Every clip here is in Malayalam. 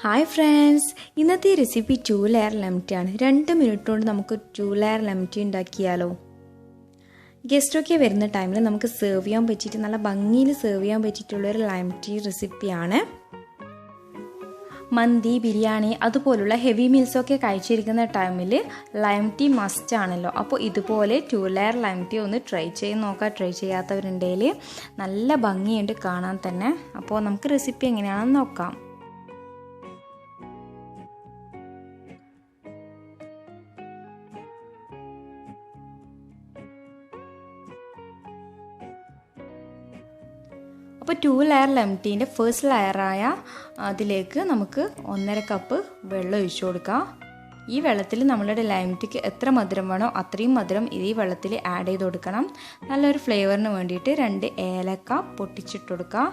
Hi friends, ഇന്നത്തെ റെസിപ്പി 2 ലെയർ ലെമൺ ആണ്. 2 മിനിറ്റ് കൊണ്ട് നമുക്ക് 2 ലെയർ ലെമൺ ഉണ്ടാക്കിയാലോ. ഗസ്റ്റ് ഒക്കെ വരുന്ന ടൈമിൽ നമുക്ക് സെർവ് ചെയ്യാൻ പറ്റിയിട്ട് നല്ല ഭംഗിയിൽ സെർവ് ചെയ്യാൻ പറ്റിയിട്ടുള്ള ഒരു ലെമൺ ടീ റെസിപ്പിയാണ്. മന്തി, ബിരിയാണി അതുപോലുള്ള ഹെവി മീൽസ് ഒക്കെ കഴിച്ചിരിക്കുന്ന ടൈമിൽ ലെമൺ ടീ മസ്റ്റ് ആണല്ലോ. അപ്പോൾ ഇതുപോലെ 2 ലെയർ ലെമൺ ടീ ഒന്ന് ട്രൈ ചെയ്ത് നോക്കാം. ട്രൈ ചെയ്യാത്തവരുണ്ടെങ്കിൽ നല്ല ഭംഗിയുണ്ട് കാണാൻ തന്നെ. അപ്പോൾ നമുക്ക് റെസിപ്പി എങ്ങനെയാണെന്ന് നോക്കാം. അപ്പോൾ 2 ലെയർ ലെമൺ ടീൻ്റെ ഫസ്റ്റ് ലെയറായ അതിലേക്ക് നമുക്ക് 1.5 കപ്പ് വെള്ളം ഒഴിച്ചു കൊടുക്കാം. ഈ വെള്ളത്തിൽ നമ്മളുടെ ലെമൺ ടീക്ക് എത്ര മധുരം വേണോ അത്രയും മധുരം ഈ വെള്ളത്തിൽ ആഡ് ചെയ്ത് കൊടുക്കണം. നല്ലൊരു ഫ്ലേവറിന് വേണ്ടിയിട്ട് 2 ഏലക്ക പൊട്ടിച്ചിട്ട് കൊടുക്കുക.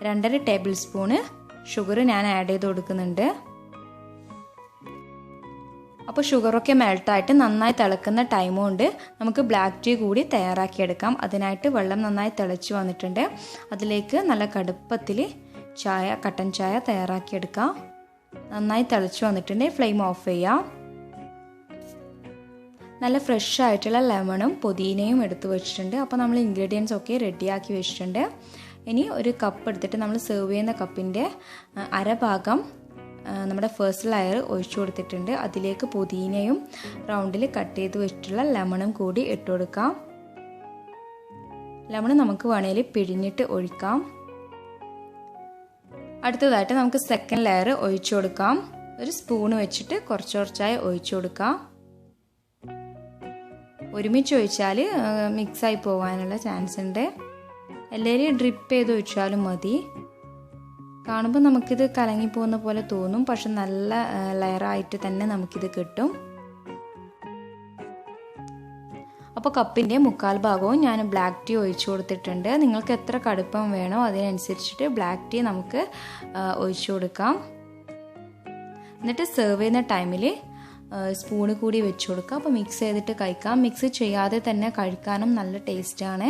2.5 ടേബിൾ സ്പൂണ് ഷുഗർ ഞാൻ ആഡ് ചെയ്ത് കൊടുക്കുന്നുണ്ട്. അപ്പോൾ ഷുഗറൊക്കെ മെൽട്ടായിട്ട് നന്നായി തിളക്കുന്ന ടൈം കൊണ്ട് നമുക്ക് ബ്ലാക്ക് ടീ കൂടി തയ്യാറാക്കിയെടുക്കാം. അതിനായിട്ട് വെള്ളം നന്നായി തിളച്ച് വന്നിട്ടുണ്ട്. അതിലേക്ക് നല്ല കടുപ്പത്തിൽ കട്ടൻ ചായ തയ്യാറാക്കിയെടുക്കാം. നന്നായി തിളച്ച് വന്നിട്ടുണ്ട്. ഫ്ലെയിം ഓഫ് ചെയ്യാം. നല്ല ഫ്രഷ് ആയിട്ടുള്ള ലെമണും പുതിനയും എടുത്ത് വെച്ചിട്ടുണ്ട്. അപ്പോൾ നമ്മൾ ഇൻഗ്രീഡിയൻസ് ഒക്കെ റെഡിയാക്കി വെച്ചിട്ടുണ്ട്. ഇനി ഒരു കപ്പ് എടുത്തിട്ട് നമ്മൾ സെർവ് ചെയ്യുന്ന കപ്പിൻ്റെ അരഭാഗം നമ്മുടെ ഫസ്റ്റ് ലെയർ ഒഴിച്ചു കൊടുത്തിട്ടുണ്ട്. അതിലേക്ക് പുതിനയും റൗണ്ടിൽ കട്ട് ചെയ്ത് വെച്ചിട്ടുള്ള ലെമണും കൂടി ഇട്ട് കൊടുക്കാം. ലെമൺ നമുക്ക് വേണമെങ്കിൽ പിഴിഞ്ഞിട്ട് ഒഴിക്കാം. അടുത്തതായിട്ട് നമുക്ക് സെക്കൻഡ് ലെയർ ഒഴിച്ചു കൊടുക്കാം. ഒരു സ്പൂൺ വെച്ചിട്ട് കുറച്ചായി ഒഴിച്ചു കൊടുക്കാം. ഒരുമിച്ച് ഒഴിച്ചാൽ മിക്സായി പോകാനുള്ള ചാൻസ് ഉണ്ട്. എല്ലാവരും ഡ്രിപ്പ് ചെയ്ത് ഒഴിച്ചാലും മതി. കാണുമ്പോൾ നമുക്കിത് കലങ്ങിപ്പോകുന്ന പോലെ തോന്നും, പക്ഷെ നല്ല ലെയറായിട്ട് തന്നെ നമുക്കിത് കിട്ടും. അപ്പോൾ കപ്പിൻ്റെ 1/4 ഭാഗവും ഞാൻ ബ്ലാക്ക് ടീ ഒഴിച്ചു കൊടുത്തിട്ടുണ്ട്. നിങ്ങൾക്ക് എത്ര കടുപ്പം വേണോ അതിനനുസരിച്ചിട്ട് ബ്ലാക്ക് ടീ നമുക്ക് ഒഴിച്ചു കൊടുക്കാം. എന്നിട്ട് സെർവ് ചെയ്യുന്ന ടൈമിൽ സ്പൂണ് കൂടി വെച്ച് കൊടുക്കുക. അപ്പോൾ മിക്സ് ചെയ്തിട്ട് കഴിക്കാം. മിക്സ് ചെയ്യാതെ തന്നെ കഴിക്കാനും നല്ല ടേസ്റ്റാണ്.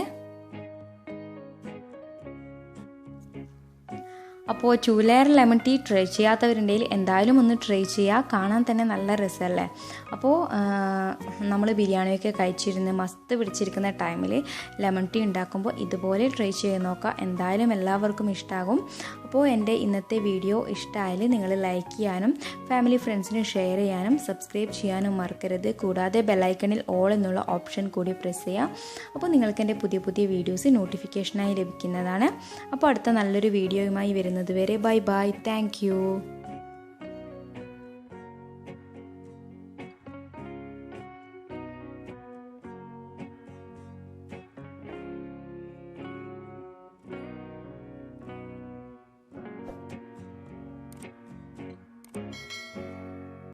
അപ്പോൾ 2 ലെയർ ലെമൺ ടീ ട്രൈ ചെയ്യാത്തവരുണ്ടെങ്കിൽ എന്തായാലും ഒന്ന് ട്രൈ ചെയ്യുക. കാണാൻ തന്നെ നല്ല രസമല്ലേ. അപ്പോൾ നമ്മൾ ബിരിയാണിയൊക്കെ കഴിച്ചിരുന്ന് മസ്ത് പിടിച്ചിരിക്കുന്ന ടൈമിൽ ലെമൺ ടീ ഉണ്ടാക്കുമ്പോൾ ഇതുപോലെ ട്രൈ ചെയ്ത് നോക്കുക. എന്തായാലും എല്ലാവർക്കും ഇഷ്ടമാകും. അപ്പോൾ എൻ്റെ ഇന്നത്തെ വീഡിയോ ഇഷ്ടമായാൽ നിങ്ങൾ ലൈക്ക് ചെയ്യാനും ഫാമിലി ഫ്രണ്ട്സിന് ഷെയർ ചെയ്യാനും സബ്സ്ക്രൈബ് ചെയ്യാനും മറക്കരുത്. കൂടാതെ ബെല്ലൈക്കണിൽ ഓൾ എന്നുള്ള ഓപ്ഷൻ കൂടി പ്രസ് ചെയ്യാം. അപ്പോൾ നിങ്ങൾക്ക് എൻ്റെ പുതിയ വീഡിയോസ് നോട്ടിഫിക്കേഷനായി ലഭിക്കുന്നതാണ്. അപ്പോൾ അടുത്ത നല്ലൊരു വീഡിയോയുമായി വരുന്നത് വരെ ബൈ ബൈ. Thank you.